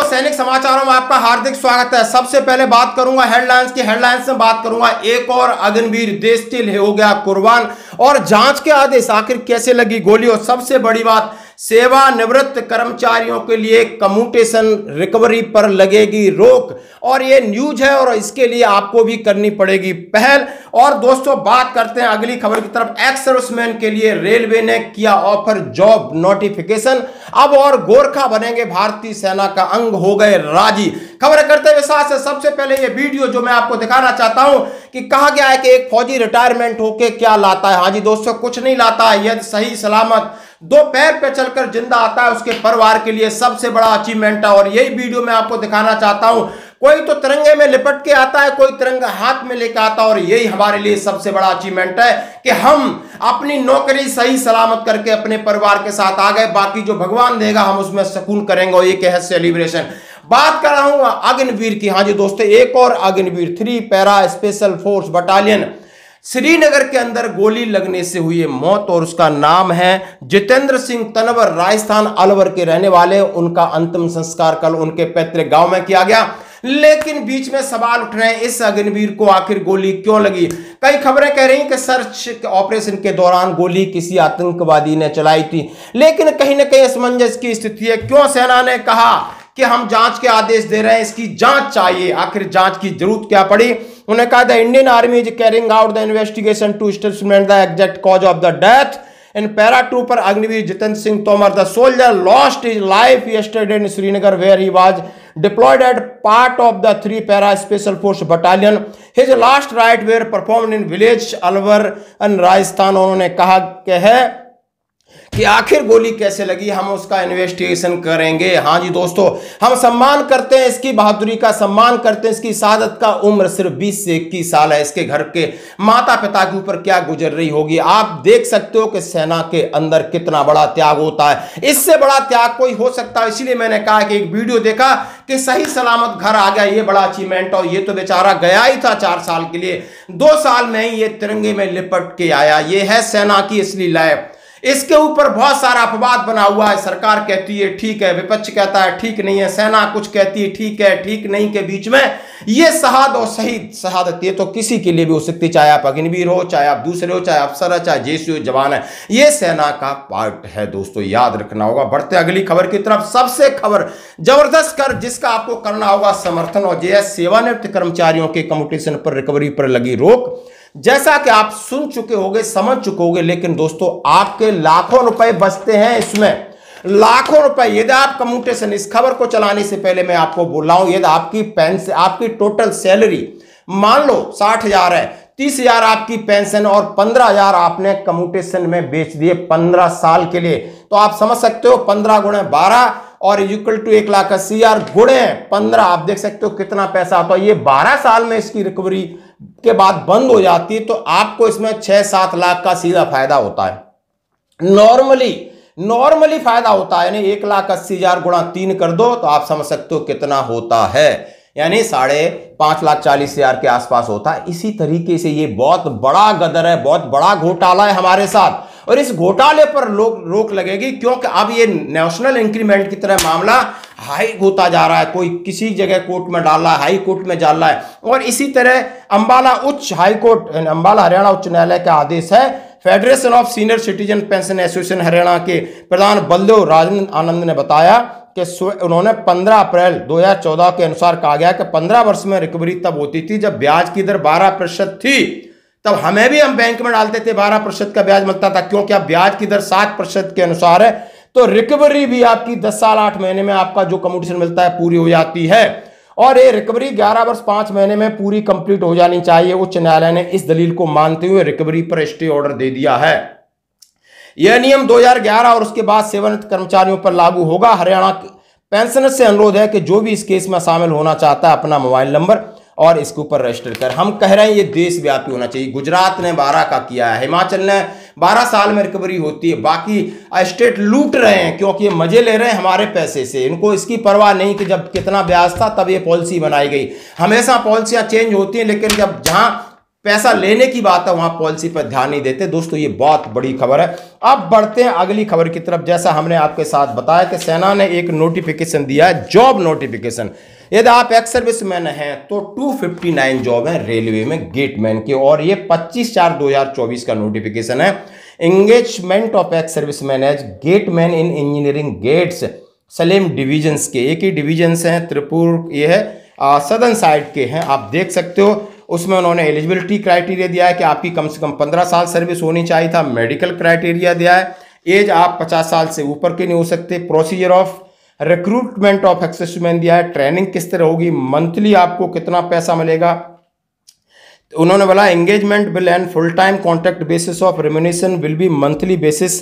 सैनिक समाचारों में आपका हार्दिक स्वागत है। सबसे पहले बात करूंगा हेडलाइंस की। हेडलाइंस में बात करूंगा एक और अग्निवीर देश के लिए हो गया कुर्बान, और जांच के आदेश आखिर कैसे लगी गोली, और सबसे बड़ी बात सेवानिवृत्त कर्मचारियों के लिए कम्यूटेशन रिकवरी पर लगेगी रोक, और ये न्यूज है और इसके लिए आपको भी करनी पड़ेगी पहल। और दोस्तों बात करते हैं अगली खबर की तरफ। एक्स सर्विसमैन के लिए रेलवे ने किया ऑफर जॉब नोटिफिकेशन, अब और गोरखा बनेंगे भारतीय सेना का अंग, हो गए राजी। खबर करते हुए साथ से सबसे पहले ये वीडियो जो मैं आपको दिखाना चाहता हूं कि कहा गया है कि एक फौजी रिटायरमेंट होके क्या लाता है। हाँ जी दोस्तों, कुछ नहीं लाता है। यदि सही सलामत दो पैर पे चलकर जिंदा आता है, उसके परिवार के लिए सबसे बड़ा अचीवमेंट है। और यही वीडियो मैं आपको दिखाना चाहता हूं। कोई तो तिरंगे में लिपट के आता है, कोई तिरंगा हाथ में लेकर आता है, और यही हमारे लिए सबसे बड़ा अचीवमेंट है कि हम अपनी नौकरी सही सलामत करके अपने परिवार के साथ आ गए। बाकी जो भगवान देगा हम उसमें सुकून करेंगे, और ये है सेलिब्रेशन। बात कर रहा हूं अग्निवीर की। हाँ जी दोस्तों, एक और Agniveer 3 para special force battalion Srinagar के अंदर गोली लगने से हुई मौत, और उसका नाम है जितेंद्र सिंह तनवर, राजस्थान अलवर के रहने वाले। उनका अंतिम संस्कार कल उनके पैतृक गांव में किया गया। लेकिन बीच में सवाल उठ रहे हैं, इस अग्निवीर को आखिर गोली क्यों लगी। कई खबरें कह रही हैं कि सर्च ऑपरेशन के दौरान गोली किसी आतंकवादी ने चलाई थी, लेकिन कहीं ना कहीं असमंजस की स्थिति है। क्यों सेना ने कहा कि हम जांच के आदेश दे रहे हैं, इसकी जांच चाहिए, आखिर जांच की जरूरत क्या पड़ी। उन्होंने कहा the Indian army is carrying out the investigation to establish the exact cause of the death in paratrooper Agniveer Jitendra Singh Tomar. The soldier lost his life yesterday in Srinagar where he was deployed as part of the 3 para special force battalion. His last rites were performed in village Alwar Rajasthan. उन्होंने कहा कि है कि आखिर गोली कैसे लगी, हम उसका इन्वेस्टिगेशन करेंगे। हाँ जी दोस्तों, हम सम्मान करते हैं इसकी बहादुरी का, सम्मान करते हैं इसकी शहादत का। उम्र सिर्फ 20 से 21 साल है। इसके घर के माता पिता के ऊपर क्या गुजर रही होगी। आप देख सकते हो कि सेना के अंदर कितना बड़ा त्याग होता है। इससे बड़ा त्याग कोई हो सकता है। इसीलिए मैंने कहा कि एक वीडियो देखा कि सही सलामत घर आ गया, ये बड़ा अचीवमेंट। और ये तो बेचारा गया ही था 4 साल के लिए, 2 साल में ही ये तिरंगे में लिपट के आया। ये है सेना की असली लाइफ। इसके ऊपर बहुत सारा अपवाद बना हुआ है। सरकार कहती है ठीक है, विपक्ष कहता है ठीक नहीं है, सेना कुछ कहती है ठीक है, ठीक नहीं के बीच में ये शहादत और शहीद शहादत ये तो किसी के लिए भी हो सकती है, चाहे आप अग्निवीर हो, चाहे आप दूसरे हो, चाहे अफसर है, चाहे जैसे हो, जवान है। ये सेना का पार्ट है दोस्तों, याद रखना होगा। बढ़ते अगली खबर की तरफ। सबसे खबर जबरदस्त कर जिसका आपको करना होगा समर्थन, और जो है सेवानिवृत्त कर्मचारियों के कम्यूटेशन पर रिकवरी पर लगी रोक। जैसा कि आप सुन चुके होंगे, समझ चुके होंगे, लेकिन दोस्तों आपके लाखों रुपए बचते हैं इसमें, लाखों रुपए। यदि आप कम्यूटेशन, इस खबर को चलाने से पहले मैं आपको बोल रहा हूं, यदि आपकी पेंशन, आपकी टोटल सैलरी मान लो 60,000 है, 30,000 आपकी पेंशन और 15,000 आपने कम्यूटेशन में बेच दिए 15 साल के लिए, तो आप समझ सकते हो 15 गुणे 12 और इक्वल टू 1,80,000 गुणे 15, आप देख सकते हो कितना पैसा आता है। ये 12 साल में इसकी रिकवरी के बाद बंद हो जाती है, तो आपको इसमें 6-7 लाख का सीधा फायदा होता है। नॉर्मली फायदा होता है, यानी 1,80,000 गुणा 3 कर दो तो आप समझ सकते हो कितना होता है, यानी 5,40,000 के आसपास होता है। इसी तरीके से ये बहुत बड़ा गदर है, बहुत बड़ा घोटाला है हमारे साथ, और इस घोटाले पर रोक लगेगी, क्योंकि अब ये नेशनल इंक्रीमेंट की तरह मामला हाई होता जा रहा है। कोई किसी जगह कोर्ट में डाल रहा है, हाई कोर्ट में डाल रहा है, और इसी तरह अंबाला उच्च हाई कोर्ट, अंबाला हरियाणा उच्च न्यायालय का आदेश है। Federation of senior citizen pension association Haryana के प्रधान बलदेव राजन आनंद ने बताया कि उन्होंने 15 अप्रैल 2014 के अनुसार कहा गया कि 15 वर्ष में रिकवरी तब होती थी जब ब्याज की दर 12% थी। तब हमें भी, हम बैंक में डालते थे 12% का ब्याज मिलता था, क्योंकि अब ब्याज की दर 7% के अनुसार है, तो रिकवरी भी आपकी 10 साल 8 महीने में आपका जो कम्यूटेशन मिलता है पूरी हो जाती है। और ये रिकवरी 11 वर्ष 5 महीने में पूरी कंप्लीट हो जानी चाहिए। उच्च न्यायालय ने इस दलील को मानते हुए रिकवरी पर स्टे ऑर्डर दे दिया है। यह नियम 2011 और उसके बाद सेवानिवृत्त कर्मचारियों पर लागू होगा। हरियाणा पेंशनर से अनुरोध है कि जो भी इस केस में शामिल होना चाहता है अपना मोबाइल नंबर और इसके ऊपर रजिस्टर कर। हम कह रहे हैं ये देशव्यापी होना चाहिए। गुजरात ने 12 का किया है, हिमाचल ने 12 साल में रिकवरी होती है, बाकी स्टेट लूट रहे हैं क्योंकि ये मजे ले रहे हैं हमारे पैसे से। इनको इसकी परवाह नहीं कि जब कितना ब्याज था तब ये पॉलिसी बनाई गई। हमेशा पॉलिसियां चेंज होती हैं, लेकिन जब जहां पैसा लेने की बात है वहां पॉलिसी पर ध्यान नहीं देते। दोस्तों ये बहुत बड़ी खबर है। अब बढ़ते हैं अगली खबर की तरफ। जैसा हमने आपके साथ बताया कि सेना ने एक नोटिफिकेशन दिया है, जॉब नोटिफिकेशन। यदि आप एक्स सर्विसमैन हैं तो 259 जॉब है रेलवे में गेटमैन की, और ये 25/4/2024 का नोटिफिकेशन है। Engagement of ex serviceman as gateman in engineering gates Salem divisions के, एक ही डिविजन्स हैं, त्रिपुर ये है सदर्न साइड के हैं, आप देख सकते हो। उसमें उन्होंने एलिजिबिलिटी क्राइटेरिया दिया है कि आपकी कम से कम 15 साल सर्विस होनी चाहिए था। मेडिकल क्राइटेरिया दिया है, एज आप 50 साल से ऊपर के नहीं हो सकते। Procedure of recruitment of ex serviceman दिया है, ट्रेनिंग किस तरह होगी, मंथली आपको कितना पैसा मिलेगा। तो उन्होंने बोला engagement will and full time contract basis of remuneration will be monthly basis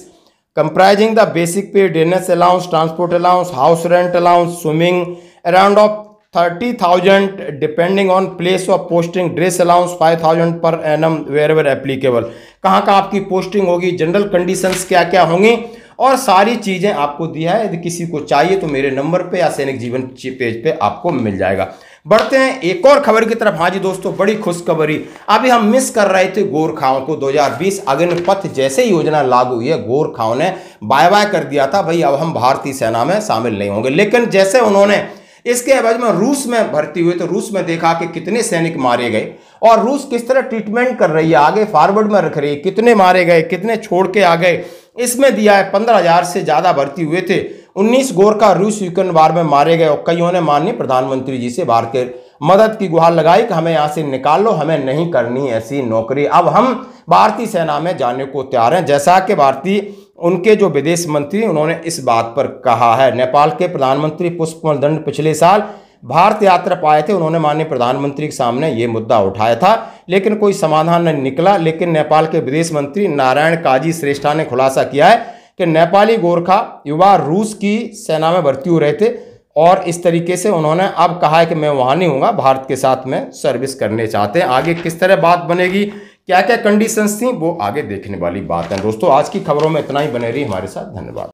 comprising the basic pay, dearness allowance, transport allowance, house rent allowance, swimming around of 30,000 depending on place of posting, dress allowance 5,000 per annum where ever applicable. कहाँ कहाँ आपकी posting होगी, general conditions क्या क्या होंगी, और सारी चीज़ें आपको दिया है। यदि किसी को चाहिए तो मेरे नंबर पे या सैनिक जीवन पेज पे आपको मिल जाएगा। बढ़ते हैं एक और खबर की तरफ। हाँ जी दोस्तों, बड़ी खुशखबरी। अभी हम मिस कर रहे थे गोरखाओं को। 2020 अग्निपथ जैसे ही योजना लागू हुई है, गोरखाओं ने बाय बाय कर दिया था, भाई अब हम भारतीय सेना में शामिल नहीं होंगे। लेकिन जैसे उन्होंने इसके एवज में रूस में भर्ती हुए तो रूस में देखा कि कितने सैनिक मारे गए और रूस किस तरह ट्रीटमेंट कर रही है, आगे फॉरवर्ड में रख रही है, कितने मारे गए, कितने छोड़ के आ गए, इसमें दिया है। 15,000 से ज्यादा भर्ती हुए थे। 19 गोरखा रूस यूक्रेन वार में मारे गए और कईयों ने माननीय प्रधानमंत्री जी से भारत के मदद की गुहार लगाई कि हमें यहां से निकाल लो, हमें नहीं करनी ऐसी नौकरी, अब हम भारतीय सेना में जाने को तैयार हैं। जैसा कि भारतीय उनके जो विदेश मंत्री उन्होंने इस बात पर कहा है। नेपाल के प्रधानमंत्री पुष्पकमल दंड पिछले साल भारत यात्रा पर आए थे, उन्होंने माननीय प्रधानमंत्री के सामने ये मुद्दा उठाया था, लेकिन कोई समाधान नहीं निकला। लेकिन नेपाल के विदेश मंत्री नारायण काजी श्रेष्ठा ने खुलासा किया है कि नेपाली गोरखा युवा रूस की सेना में भर्ती हो रहे थे और इस तरीके से उन्होंने अब कहा है कि मैं वहां नहीं हूँगा, भारत के साथ में सर्विस करने चाहते हैं। आगे किस तरह बात बनेगी, क्या क्या कंडीशंस थी, वो आगे देखने वाली बात है। दोस्तों आज की खबरों में इतना ही, बने रही हमारे साथ, धन्यवाद।